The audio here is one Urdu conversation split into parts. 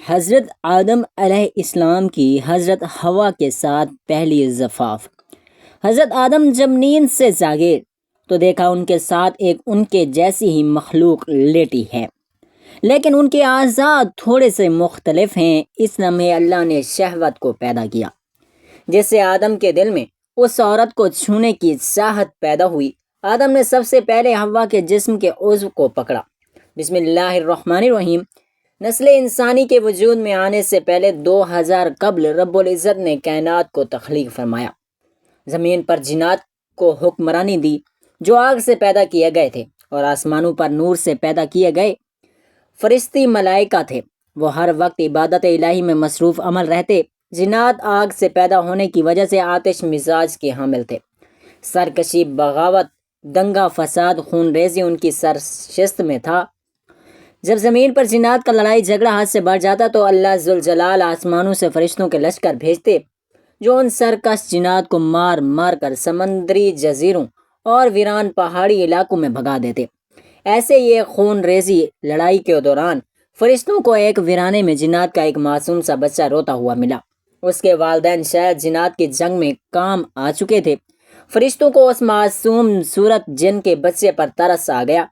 حضرت آدم علیہ السلام کی حضرت حوا کے ساتھ پہلی زفاف۔ حضرت آدم جب نیند سے جاگے تو دیکھا ان کے ساتھ ایک ان کے جیسی ہی مخلوق لیٹی ہے، لیکن ان کے اعضاء تھوڑے سے مختلف ہیں۔ اس لمحے اللہ نے شہوت کو پیدا کیا، جس سے آدم کے دل میں اس عورت کو چھونے کی چاہت پیدا ہوئی۔ آدم نے سب سے پہلے حوا کے جسم کے عضو کو پکڑا۔ بسم اللہ الرحمن الرحیم۔ نسل انسانی کے وجود میں آنے سے پہلے 2000 قبل رب العزت نے کائنات کو تخلیق فرمایا، زمین پر جنات کو حکمرانی دی جو آگ سے پیدا کیے گئے تھے، اور آسمانوں پر نور سے پیدا کیے گئے فرشتی ملائکہ تھے۔ وہ ہر وقت عبادت الہی میں مصروف عمل رہتے۔ جنات آگ سے پیدا ہونے کی وجہ سے آتش مزاج کے حامل تھے۔ سرکشی، بغاوت، دنگا فساد، خون ریزی ان کی سرشست میں تھا۔ جب زمین پر جنات کا لڑائی جھگڑا حد سے بڑھ جاتا تو اللہ ذوالجلال آسمانوں سے فرشتوں کے لشکر بھیجتے جو ان سرکش جنات کو مار مار کر سمندری جزیروں اور ویران پہاڑی علاقوں میں بھگا دیتے۔ ایسے یہ خون ریزی لڑائی کے دوران فرشتوں کو ایک ویرانے میں جنات کا ایک معصوم سا بچہ روتا ہوا ملا۔ اس کے والدین شاید جنات کی جنگ میں کام آ چکے تھے۔ فرشتوں کو اس معصوم صورت جن کے بچے پر ترس آ گیا،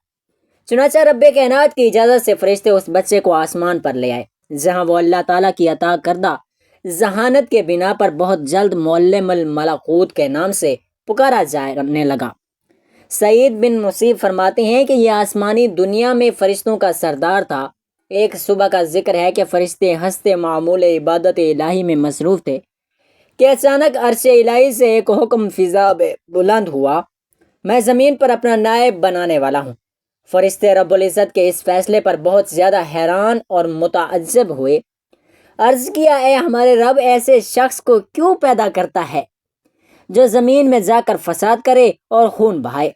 چنانچہ رب کائنات کی اجازت سے فرشتے اس بچے کو آسمان پر لے آئے، جہاں وہ اللہ تعالیٰ کی عطا کردہ ذہانت کے بنا پر بہت جلد معلم الملکوت کے نام سے پکارا جانے لگا۔ سعید بن مصیب فرماتے ہیں کہ یہ آسمانی دنیا میں فرشتوں کا سردار تھا۔ ایک صبح کا ذکر ہے کہ فرشتے ہنستے معمول عبادت الہی میں مصروف تھے کہ اچانک عرش الہی سے ایک حکم فضا میں بلند ہوا، میں زمین پر اپنا نائب بنانے والا ہوں۔ فرشتے رب العزت کے اس فیصلے پر بہت زیادہ حیران اور متعجب ہوئے۔ عرض کیا، اے ہمارے رب، ایسے شخص کو کیوں پیدا کرتا ہے جو زمین میں جا کر فساد کرے اور خون بہائے؟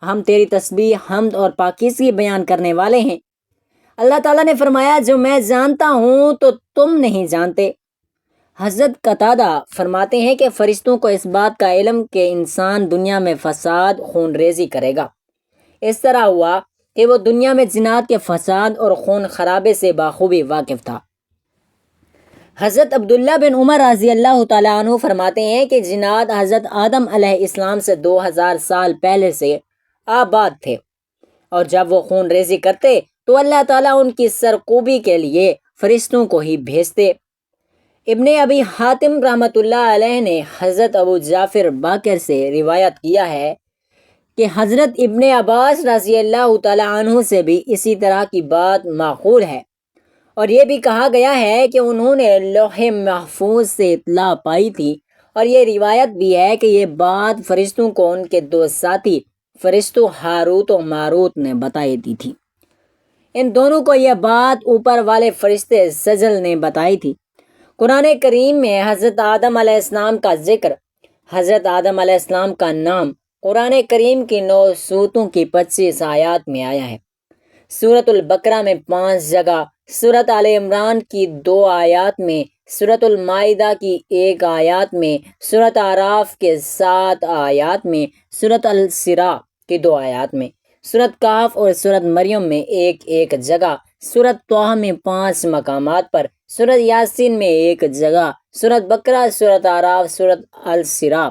ہم تیری تسبیح، حمد اور پاکیزگی بیان کرنے والے ہیں۔ اللہ تعالیٰ نے فرمایا، جو میں جانتا ہوں تو تم نہیں جانتے۔ حضرت قتادہ فرماتے ہیں کہ فرشتوں کو اس بات کا علم کہ انسان دنیا میں فساد، خون ریزی کرے گا، اس طرح ہوا کہ وہ دنیا میں جنات کے فساد اور خون خرابے سے بخوبی واقف تھا۔ حضرت عبداللہ بن عمر رضی اللہ تعالیٰ عنہ فرماتے ہیں کہ جنات حضرت آدم علیہ السلام سے 2000 سال پہلے سے آباد تھے، اور جب وہ خون ریزی کرتے تو اللہ تعالیٰ ان کی سرکوبی کے لیے فرشتوں کو ہی بھیجتے۔ ابن ابی حاتم رحمۃ اللہ علیہ نے حضرت ابو جعفر باقر سے روایت کیا ہے کہ حضرت ابن عباس رضی اللہ تعالیٰ عنہ سے بھی اسی طرح کی بات معقول ہے، اور یہ بھی کہا گیا ہے کہ انہوں نے لوح محفوظ سے اطلاع پائی تھی، اور یہ روایت بھی ہے کہ یہ بات فرشتوں کو ان کے دو ساتھی فرشتوں ہاروت و ماروت نے بتائی دی تھی۔ ان دونوں کو یہ بات اوپر والے فرشتے سجل نے بتائی تھی۔ قرآن کریم میں حضرت آدم علیہ السلام کا ذکر، حضرت آدم علیہ السلام کا نام قرآن کریم کی 9 سورتوں کی 25 آیات میں آیا ہے۔ سورۃ البقرہ میں 5 جگہ، سورۃ آل عمران کی 2 آیات میں، سورۃ المائدہ کی 1 آیات میں، سورۃ اعراف کے 7 آیات میں، سورۃ الاسراء کی 2 آیات میں، سورۃ کہف اور سورۃ مریم میں 1 جگہ، سورۃ طہ میں 5 مقامات پر، سورۃ یاسین میں 1 جگہ، سورۃ بقرہ، سورۃ اعراف، سورۃ الاسراء،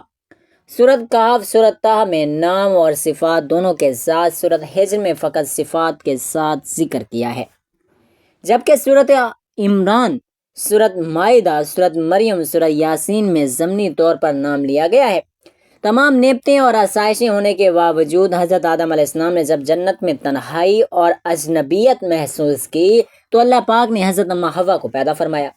سورۃ کہف، سورۃ طہ میں نام اور صفات دونوں کے ساتھ، سورۃ حجر میں فقط صفات کے ساتھ ذکر کیا ہے، جبکہ سورۃ عمران، سورۃ مائدہ، سورۃ مریم، سورۃ یاسین میں ضمنی طور پر نام لیا گیا ہے۔ تمام نعمتیں اور آسائشیں ہونے کے باوجود حضرت آدم علیہ السلام نے جب جنت میں تنہائی اور اجنبیت محسوس کی تو اللہ پاک نے حضرت اماں حوا کو پیدا فرمایا۔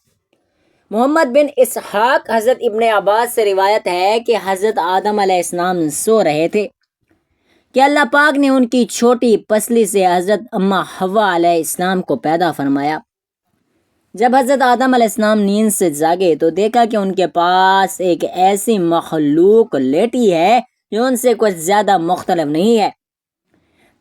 محمد بن اسحاق حضرت ابن عباس سے روایت ہے کہ حضرت آدم علیہ السلام سو رہے تھے کہ اللہ پاک نے ان کی چھوٹی پسلی سے حضرت اماں حوا علیہ السلام کو پیدا فرمایا۔ جب حضرت آدم علیہ السلام نیند سے جاگے تو دیکھا کہ ان کے پاس ایک ایسی مخلوق لیٹی ہے جو ان سے کچھ زیادہ مختلف نہیں ہے۔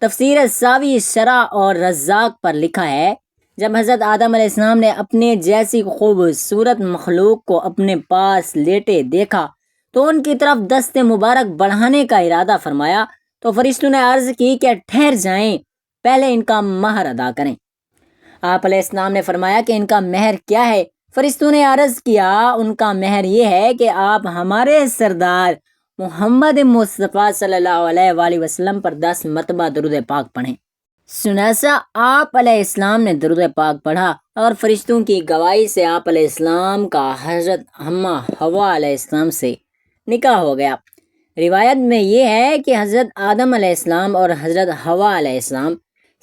تفسیر ساوی شرح اور رزاق پر لکھا ہے، جب حضرت آدم علیہ السلام نے اپنے جیسی خوبصورت مخلوق کو اپنے پاس لیٹے دیکھا تو ان کی طرف دست مبارک بڑھانے کا ارادہ فرمایا تو فرشتوں نے عرض کی کہ ٹھہر جائیں، پہلے ان کا مہر ادا کریں۔ آپ علیہ السلام نے فرمایا کہ ان کا مہر کیا ہے؟ فرشتوں نے عرض کیا ان کا مہر یہ ہے کہ آپ ہمارے سردار محمد مصطفیٰ صلی اللہ علیہ وآلہ وسلم پر 10 مرتبہ درود پاک پڑھیں۔ چنانچہ آپ علیہ السلام نے درود پاک پڑھا اور فرشتوں کی گواہی سے آپ علیہ السلام کا حضرت اماں حوا علیہ السلام سے نکاح ہو گیا۔ روایت میں یہ ہے کہ حضرت آدم علیہ السلام اور حضرت حوا علیہ السلام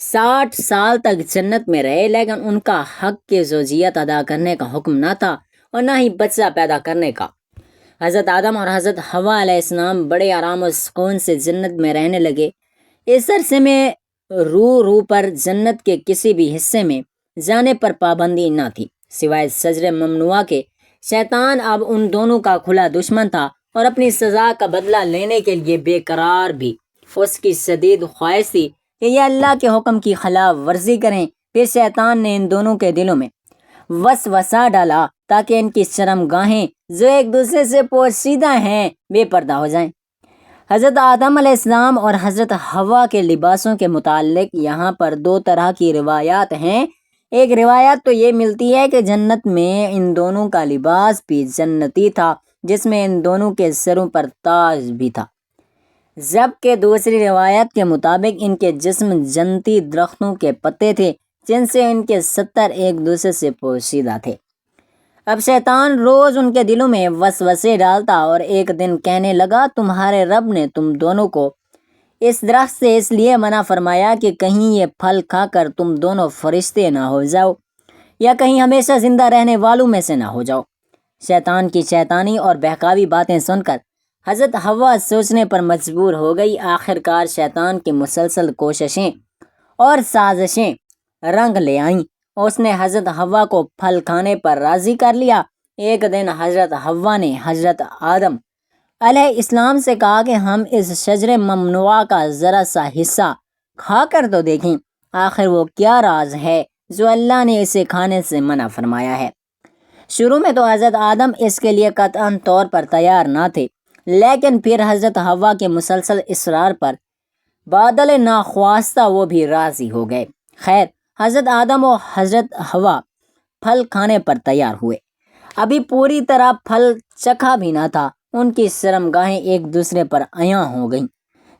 60 سال تک جنت میں رہے، لیکن ان کا حق کی زوجیت ادا کرنے کا حکم نہ تھا اور نہ ہی بچہ پیدا کرنے کا۔ حضرت آدم اور حضرت حوا علیہ السلام بڑے آرام و سکون سے جنت میں رہنے لگے۔ اس عرصے میں روح پر جنت کے کسی بھی حصے میں جانے پر پابندی نہ تھی سوائے شجر ممنوعہ کے۔ شیطان اب ان دونوں کا کھلا دشمن تھا اور اپنی سزا کا بدلہ لینے کے لیے بے قرار بھی۔ اس کی شدید خواہش تھی کہ یہ اللہ کے حکم کی خلاف ورزی کریں۔ پھر شیطان نے ان دونوں کے دلوں میں وسوسہ ڈالا تاکہ ان کی شرم گاہیں جو ایک دوسرے سے پوشیدہ ہیں بے پردہ ہو جائیں۔ حضرت آدم علیہ السلام اور حضرت حوا کے لباسوں کے متعلق یہاں پر 2 طرح کی روایات ہیں۔ ایک روایت تو یہ ملتی ہے کہ جنت میں ان دونوں کا لباس بھی جنتی تھا، جس میں ان دونوں کے سروں پر تاج بھی تھا، جبکہ دوسری روایت کے مطابق ان کے جسم جنتی درختوں کے پتے تھے جن سے ان کے 70 ایک دوسرے سے پوشیدہ تھے۔ اب شیطان روز ان کے دلوں میں وسوسے ڈالتا اور ایک دن کہنے لگا، تمہارے رب نے تم دونوں کو اس درخت سے اس لیے منع فرمایا کہ کہیں یہ پھل کھا کر تم دونوں فرشتے نہ ہو جاؤ یا کہیں ہمیشہ زندہ رہنے والوں میں سے نہ ہو جاؤ۔ شیطان کی شیطانی اور بہکاوی باتیں سن کر حضرت حوا سوچنے پر مجبور ہو گئی۔ آخرکار شیطان کی مسلسل کوششیں اور سازشیں رنگ لے آئیں۔ اس نے حضرت حوا کو پھل کھانے پر راضی کر لیا۔ ایک دن حضرت حوا نے حضرت آدم علیہ السلام سے کہا کہ ہم اس شجر ممنوعہ کا ذرا سا حصہ کھا کر تو دیکھیں، آخر وہ کیا راز ہے جو اللہ نے اسے کھانے سے منع فرمایا ہے۔ شروع میں تو حضرت آدم اس کے لیے قطعاً طور پر تیار نہ تھے، لیکن پھر حضرت حوا کے مسلسل اصرار پر بادل ناخواستہ وہ بھی راضی ہو گئے۔ خیر، حضرت آدم و حضرت حوا پھل کھانے پر تیار ہوئے۔ ابھی پوری طرح پھل چکھا بھی نہ تھا، ان کی شرمگاہیں ایک دوسرے پر عیاں ہو گئیں،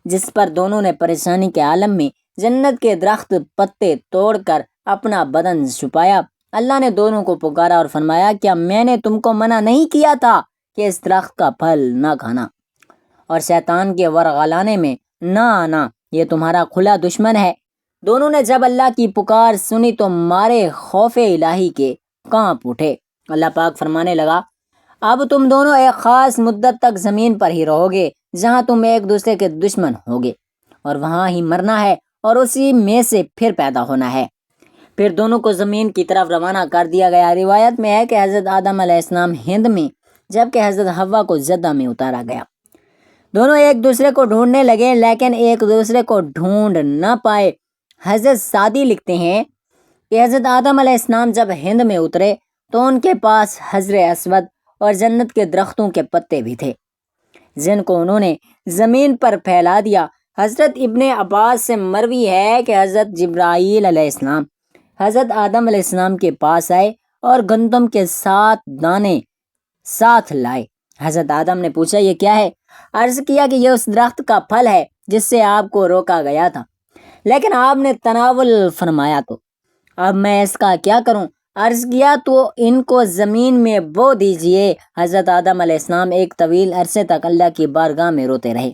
جس پر دونوں نے پریشانی کے عالم میں جنت کے درخت پتے توڑ کر اپنا بدن چھپایا۔ اللہ نے دونوں کو پکارا اور فرمایا، کیا میں نے تم کو منع نہیں کیا تھا کہ اس درخت کا پھل نہ کھانا اور شیطان کے ورغلانے میں نہ آنا؟ یہ تمہارا کھلا دشمن ہے۔ دونوں نے جب اللہ کی پکار سنی تو مارے خوف الہی کے کانپ اٹھے۔ اللہ پاک فرمانے لگا، اب تم دونوں ایک خاص مدت تک زمین پر ہی رہو گے جہاں تم ایک دوسرے کے دشمن ہوگے، اور وہاں ہی مرنا ہے اور اسی میں سے پھر پیدا ہونا ہے۔ پھر دونوں کو زمین کی طرف روانہ کر دیا گیا۔ روایت میں ہے کہ حضرت آدم علیہ السلام ہند میں جبکہ حضرت حوا کو جدہ میں اتارا گیا۔ دونوں ایک دوسرے کو ڈھونڈنے لگے لیکن ایک دوسرے کو ڈھونڈ نہ پائے۔ حضرت سعدی لکھتے ہیں کہ حضرت آدم علیہ السلام جب ہند میں اترے تو ان کے پاس حجر اسود اور جنت کے درختوں کے پتے بھی تھے جن کو انہوں نے زمین پر پھیلا دیا۔ حضرت ابن عباس سے مروی ہے کہ حضرت جبرائیل علیہ السلام حضرت آدم علیہ السلام کے پاس آئے اور گندم کے 7 دانے ساتھ لائے۔ حضرت آدم نے پوچھا، یہ کیا ہے؟ عرض کیا کہ یہ اس درخت کا پھل ہے جس سے آپ کو روکا گیا تھا، لیکن آپ نے تناول فرمایا، تو اب میں اس کا کیا کروں؟ عرض کیا تو ان کو زمین میں بو دیجئے۔ حضرت آدم علیہ السلام ایک طویل عرصے تک اللہ کی بارگاہ میں روتے رہے۔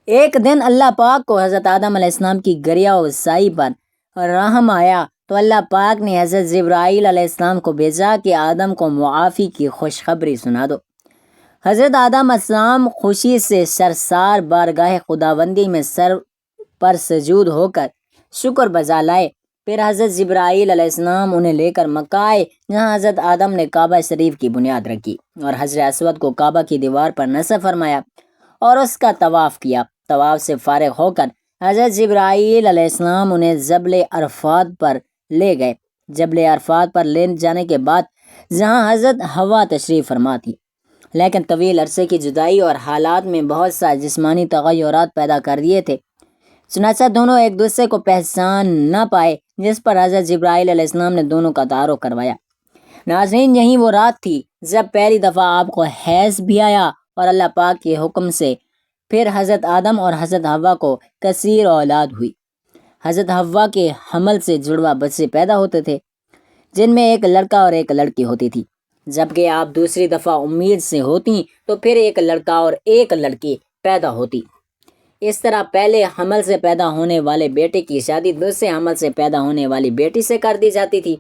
ایک دن اللہ پاک کو حضرت آدم علیہ السلام کی گریہ و سائی پر رحم آیا تو اللہ پاک نے حضرت جبرائیل علیہ السلام کو بھیجا کہ آدم کو معافی کی خوشخبری سنا دو۔ حضرت آدم علیہ السلام خوشی سے سرسار بارگاہ خداوندی میں سر پر سجود ہو کر شکر بجا لائے۔ پھر حضرت جبرائیل علیہ السلام انہیں لے کر مکہ آئے جہاں حضرت آدم نے کعبہ شریف کی بنیاد رکھی اور حجر اسود کو کعبہ کی دیوار پر نصب فرمایا اور اس کا طواف کیا۔ طواف سے فارغ ہو کر حضرت جبرائیل علیہ السلام انہیں جبل عرفات پر لے گئے۔ جبل عرفات پر لے جانے کے بعد جہاں حضرت حوا تشریف فرما تھی، لیکن طویل عرصے کی جدائی اور حالات میں بہت سا جسمانی تغیرات پیدا کر دیے تھے، چنانچہ دونوں ایک دوسرے کو پہچان نہ پائے۔ جس پر حضرت جبرائیل علیہ السلام نے دونوں کا تعارف کروایا۔ ناظرین، یہی وہ رات تھی جب پہلی دفعہ آپ کو حیض بھی آیا اور اللہ پاک کے حکم سے پھر حضرت آدم اور حضرت حوا کو کثیر اولاد ہوئی۔ حضرت حوا کے حمل سے جڑواں بچے پیدا ہوتے تھے، جن میں ایک لڑکا اور ایک لڑکی ہوتی تھی۔ جبکہ آپ دوسری دفعہ امید سے ہوتی تو پھر ایک لڑکا اور ایک لڑکی پیدا ہوتی۔ اس طرح پہلے حمل سے پیدا ہونے والے بیٹے کی شادی دوسرے حمل سے پیدا ہونے والی بیٹی سے کر دی جاتی تھی،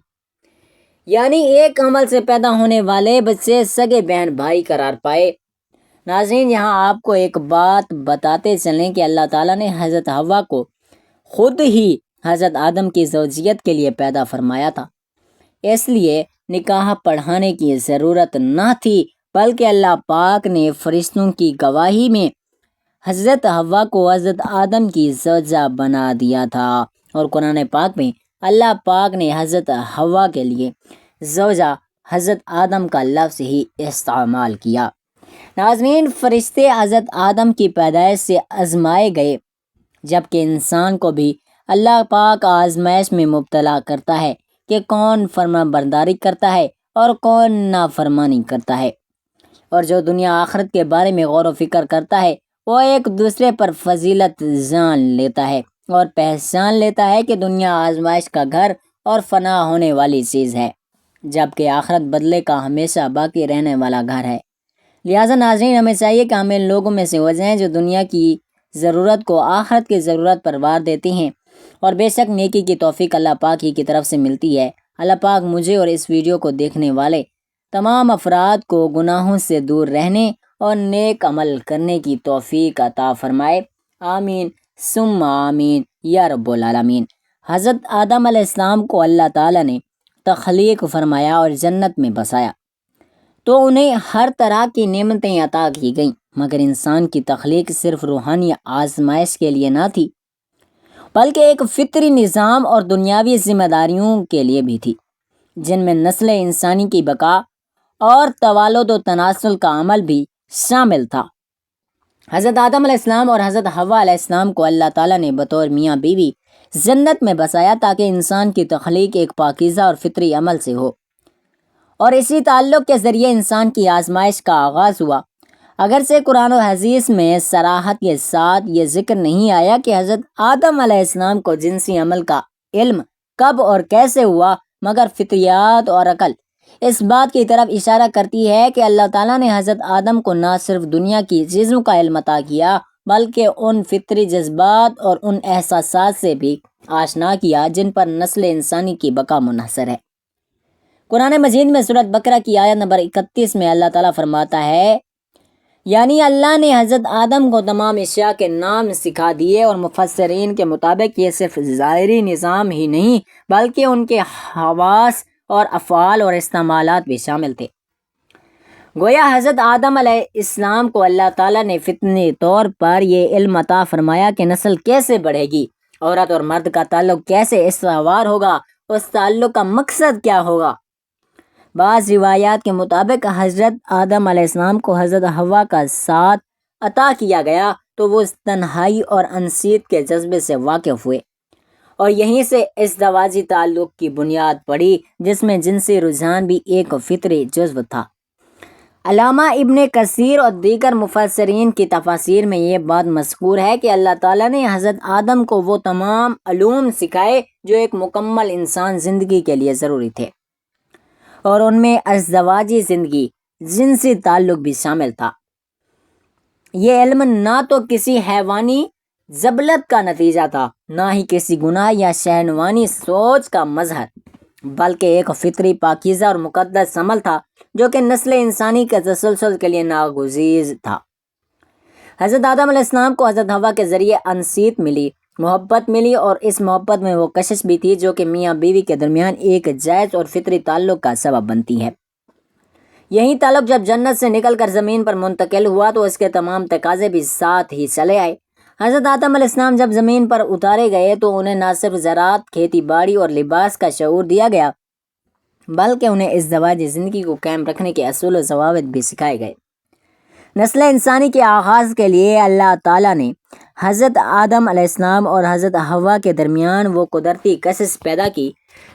یعنی ایک حمل سے پیدا ہونے والے بچے سگے بہن بھائی قرار پائے۔ ناظرین، یہاں آپ کو ایک بات بتاتے چلیں کہ اللہ تعالیٰ نے حضرت حوا کو خود ہی حضرت آدم کی زوجیت کے لیے پیدا فرمایا تھا، اس لیے نکاح پڑھانے کی ضرورت نہ تھی، بلکہ اللہ پاک نے فرشتوں کی گواہی میں حضرت حوا کو حضرت آدم کی زوجہ بنا دیا تھا، اور قرآن پاک میں اللہ پاک نے حضرت حوا کے لیے زوجہ حضرت آدم کا لفظ ہی استعمال کیا۔ ناظرین، فرشتے حضرت آدم کی پیدائش سے آزمائے گئے، جبکہ انسان کو بھی اللہ پاک آزمائش میں مبتلا کرتا ہے کہ کون فرما برداری کرتا ہے اور کون نافرمانی کرتا ہے، اور جو دنیا آخرت کے بارے میں غور و فکر کرتا ہے وہ ایک دوسرے پر فضیلت جان لیتا ہے اور پہچان لیتا ہے کہ دنیا آزمائش کا گھر اور فنا ہونے والی چیز ہے، جبکہ آخرت بدلے کا ہمیشہ باقی رہنے والا گھر ہے۔ لہٰذا ناظرین، ہمیں چاہیے کہ ہم ان لوگوں میں سے ہو جائیں جو دنیا کی ضرورت کو آخرت کی ضرورت پر وار دیتے ہیں، اور بے شک نیکی کی توفیق اللہ پاک ہی کی طرف سے ملتی ہے۔ اللہ پاک مجھے اور اس ویڈیو کو دیکھنے والے تمام افراد کو گناہوں سے دور رہنے اور نیک عمل کرنے کی توفیق عطا فرمائے، آمین ثم آمین یا رب العالمین۔ حضرت آدم علیہ السلام کو اللہ تعالیٰ نے تخلیق فرمایا اور جنت میں بسایا، تو انہیں ہر طرح کی نعمتیں عطا کی گئیں، مگر انسان کی تخلیق صرف روحانی آزمائش کے لیے نہ تھی، بلکہ ایک فطری نظام اور دنیاوی ذمہ داریوں کے لیے بھی تھی، جن میں نسل انسانی کی بقا اور توالد و تناسل کا عمل بھی شامل تھا۔ حضرت آدم علیہ السلام اور حضرت حوا علیہ السلام کو اللہ تعالیٰ نے بطور میاں بیوی جنت میں بسایا تاکہ انسان کی تخلیق ایک پاکیزہ اور فطری عمل سے ہو، اور اسی تعلق کے ذریعے انسان کی آزمائش کا آغاز ہوا۔ اگرچہ قرآن و حدیث میں صراحت کے ساتھ یہ ذکر نہیں آیا کہ حضرت آدم علیہ السلام کو جنسی عمل کا علم کب اور کیسے ہوا، مگر فطریات اور عقل اس بات کی طرف اشارہ کرتی ہے کہ اللہ تعالیٰ نے حضرت آدم کو نہ صرف دنیا کی چیزوں کا علم عطا کیا، بلکہ ان فطری جذبات اور ان احساسات سے بھی آشنا کیا جن پر نسل انسانی کی بقا منحصر ہے۔ قرآن مجید میں سورۃ بقرہ کی آیت نمبر 31 میں اللہ تعالیٰ فرماتا ہے، یعنی اللہ نے حضرت آدم کو تمام اشیاء کے نام سکھا دیے، اور مفسرین کے مطابق یہ صرف ظاہری نظام ہی نہیں بلکہ ان کے حواس اور افعال اور استعمالات بھی شامل تھے۔ گویا حضرت آدم علیہ السلام کو اللہ تعالیٰ نے فطری طور پر یہ علم عطا فرمایا کہ نسل کیسے بڑھے گی، عورت اور مرد کا تعلق کیسے استوار ہوگا، اس تعلق کا مقصد کیا ہوگا۔ بعض روایات کے مطابق حضرت آدم علیہ السلام کو حضرت حوا کا ساتھ عطا کیا گیا تو وہ تنہائی اور انسیت کے جذبے سے واقف ہوئے، اور یہیں سے ازدواجی تعلق کی بنیاد پڑی، جس میں جنسی رجحان بھی ایک فطری جزو تھا۔ علامہ ابن کثیر اور دیگر مفسرین کی تفاسیر میں یہ بات مذکور ہے کہ اللہ تعالیٰ نے حضرت آدم کو وہ تمام علوم سکھائے جو ایک مکمل انسان زندگی کے لیے ضروری تھے، اور ان میں ازدواجی زندگی، جنسی تعلق بھی شامل تھا۔ یہ علم نہ تو کسی حیوانی ذبلت کا نتیجہ تھا، نہ ہی کسی گناہ یا شہنوانی سوچ کا مظہر، بلکہ ایک فطری پاکیزہ اور مقدس عمل تھا جو کہ نسل انسانی کے تسلسل کے لیے ناگزیر تھا۔ حضرت آدم علیہ السلام کو حضرت حوا کے ذریعے انسیت ملی، محبت ملی، اور اس محبت میں وہ کشش بھی تھی جو کہ میاں بیوی کے درمیان ایک جائز اور فطری تعلق کا سبب بنتی ہے۔ یہی تعلق جب جنت سے نکل کر زمین پر منتقل ہوا تو اس کے تمام تقاضے بھی ساتھ ہی چلے آئے۔ حضرت آدم علیہ السلام جب زمین پر اتارے گئے تو انہیں نہ صرف زراعت، کھیتی باڑی اور لباس کا شعور دیا گیا، بلکہ انہیں ازدواجی زندگی کو قائم رکھنے کے اصول و ضوابط بھی سکھائے گئے۔ نسل انسانی کے آغاز کے لیے اللہ تعالیٰ نے حضرت آدم علیہ السلام اور حضرت حوا کے درمیان وہ قدرتی کشش پیدا کی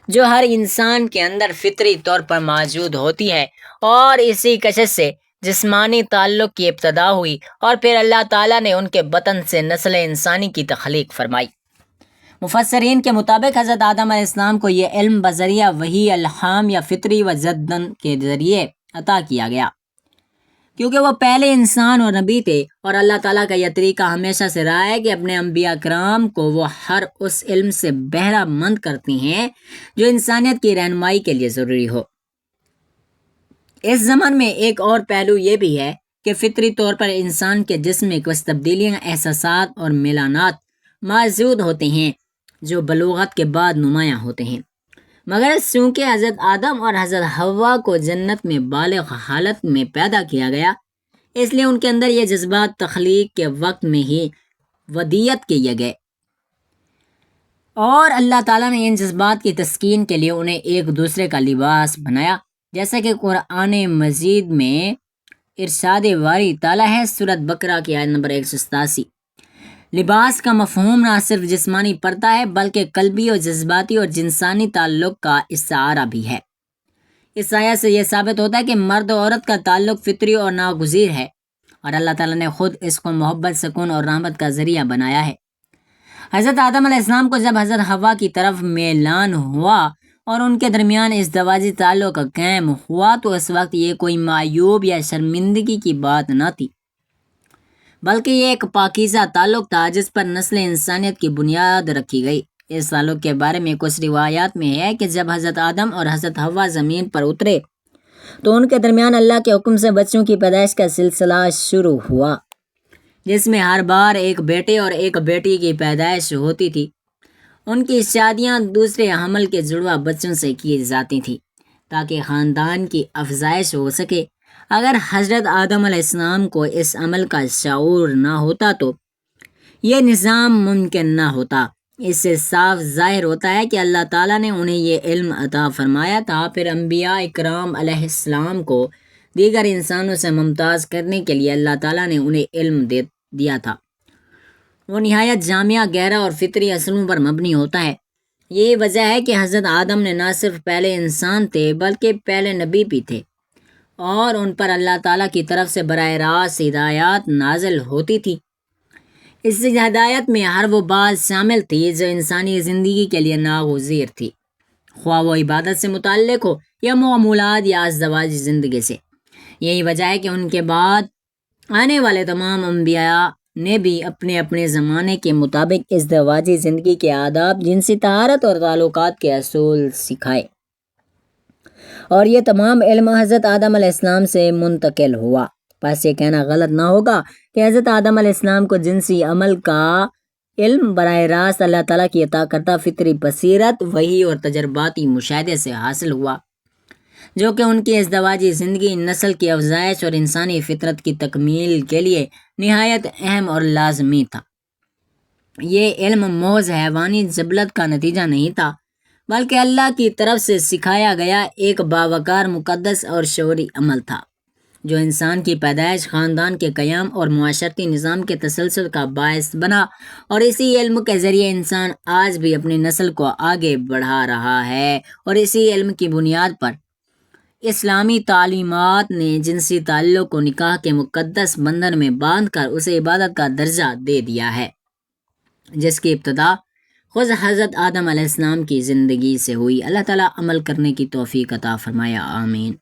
جو ہر انسان کے اندر فطری طور پر موجود ہوتی ہے، اور اسی کشش سے جسمانی تعلق کی ابتدا ہوئی، اور پھر اللہ تعالیٰ نے ان کے بطن سے نسل انسانی کی تخلیق فرمائی۔ مفسرین کے مطابق حضرت آدم علیہ السلام کو یہ علم بذریعہ وحی، الہام یا فطری وجدان کے ذریعے عطا کیا گیا، کیونکہ وہ پہلے انسان اور نبی تھے، اور اللہ تعالیٰ کا یہ طریقہ ہمیشہ سے رہا ہے کہ اپنے انبیاء کرام کو وہ ہر اس علم سے بہرہ مند کرتی ہیں جو انسانیت کی رہنمائی کے لیے ضروری ہو۔ اس زمان میں ایک اور پہلو یہ بھی ہے کہ فطری طور پر انسان کے جسم میں کچھ تبدیلیاں، احساسات اور میلانات موجود ہوتے ہیں جو بلوغت کے بعد نمایاں ہوتے ہیں، مگر چونکہ حضرت آدم اور حضرت حوا کو جنت میں بالغ حالت میں پیدا کیا گیا، اس لیے ان کے اندر یہ جذبات تخلیق کے وقت میں ہی ودیت کیے گئے، اور اللہ تعالیٰ نے ان جذبات کی تسکین کے لیے انہیں ایک دوسرے کا لباس بنایا، جیسا کہ قرآن مجید میں ارشاد باری تعالیٰ ہے، سورۃ بقرہ کی آیت نمبر 187۔ لباس کا مفہوم نہ صرف جسمانی پردہ ہے بلکہ قلبی اور جذباتی اور جنسانی تعلق کا استعارہ بھی ہے۔ اس آیت سے یہ ثابت ہوتا ہے کہ مرد و عورت کا تعلق فطری اور ناگزیر ہے، اور اللہ تعالیٰ نے خود اس کو محبت، سکون اور رحمت کا ذریعہ بنایا ہے۔ حضرت آدم علیہ السلام کو جب حضرت حوا کی طرف میلان ہوا اور ان کے درمیان ازدواجی تعلق قائم ہوا تو اس وقت یہ کوئی معیوب یا شرمندگی کی بات نہ تھی، بلکہ یہ ایک پاکیزہ تعلق تھا جس پر نسل انسانیت کی بنیاد رکھی گئی۔ اس تعلق کے بارے میں کچھ روایات میں ہے کہ جب حضرت آدم اور حضرت حوا زمین پر اترے تو ان کے درمیان اللہ کے حکم سے بچوں کی پیدائش کا سلسلہ شروع ہوا، جس میں ہر بار ایک بیٹے اور ایک بیٹی کی پیدائش ہوتی تھی۔ ان کی شادیاں دوسرے حمل کے جڑواں بچوں سے کی جاتی تھیں تاکہ خاندان کی افزائش ہو سکے۔ اگر حضرت آدم علیہ السلام کو اس عمل کا شعور نہ ہوتا تو یہ نظام ممکن نہ ہوتا۔ اس سے صاف ظاہر ہوتا ہے کہ اللہ تعالیٰ نے انہیں یہ علم عطا فرمایا تھا، پھر انبیاء اکرام علیہ السلام کو دیگر انسانوں سے ممتاز کرنے کے لیے اللہ تعالیٰ نے انہیں علم دیا تھا۔ وہ نہایت جامع، گہرا اور فطری اصولوں پر مبنی ہوتا ہے۔ یہی وجہ ہے کہ حضرت آدم نے نہ صرف پہلے انسان تھے بلکہ پہلے نبی بھی تھے، اور ان پر اللہ تعالیٰ کی طرف سے براہ راست ہدایات نازل ہوتی تھی۔ اس ہدایت میں ہر وہ بات شامل تھی جو انسانی زندگی کے لیے ناگزیر تھی، خواہ وہ عبادت سے متعلق ہو یا معمولات یا ازدواجی زندگی سے۔ یہی وجہ ہے کہ ان کے بعد آنے والے تمام انبیاء نے بھی اپنے اپنے زمانے کے مطابق ازدواجی زندگی کے آداب، جنسی طہارت اور تعلقات کے اصول سکھائے، اور یہ تمام علم حضرت آدم علیہ السلام سے منتقل ہوا۔ بس یہ کہنا غلط نہ ہوگا کہ حضرت آدم علیہ السلام کو جنسی عمل کا علم براہ راست اللہ تعالیٰ کی عطا کردہ فطری بصیرت، وحی اور تجرباتی مشاہدے سے حاصل ہوا، جو کہ ان کی ازدواجی زندگی، نسل کی افزائش اور انسانی فطرت کی تکمیل کے لیے نہایت اہم اور لازمی تھا۔ یہ علم محض حیوانی جبلت کا نتیجہ نہیں تھا، بلکہ اللہ کی طرف سے سکھایا گیا ایک باوقار، مقدس اور شعوری عمل تھا جو انسان کی پیدائش، خاندان کے قیام اور معاشرتی نظام کے تسلسل کا باعث بنا، اور اسی علم کے ذریعے انسان آج بھی اپنی نسل کو آگے بڑھا رہا ہے۔ اور اسی علم کی بنیاد پر اسلامی تعلیمات نے جنسی تعلق کو نکاح کے مقدس بندھن میں باندھ کر اسے عبادت کا درجہ دے دیا ہے، جس کی ابتدا خود حضرت آدم علیہ السلام کی زندگی سے ہوئی۔ اللہ تعالیٰ عمل کرنے کی توفیق عطا فرمایا، آمین۔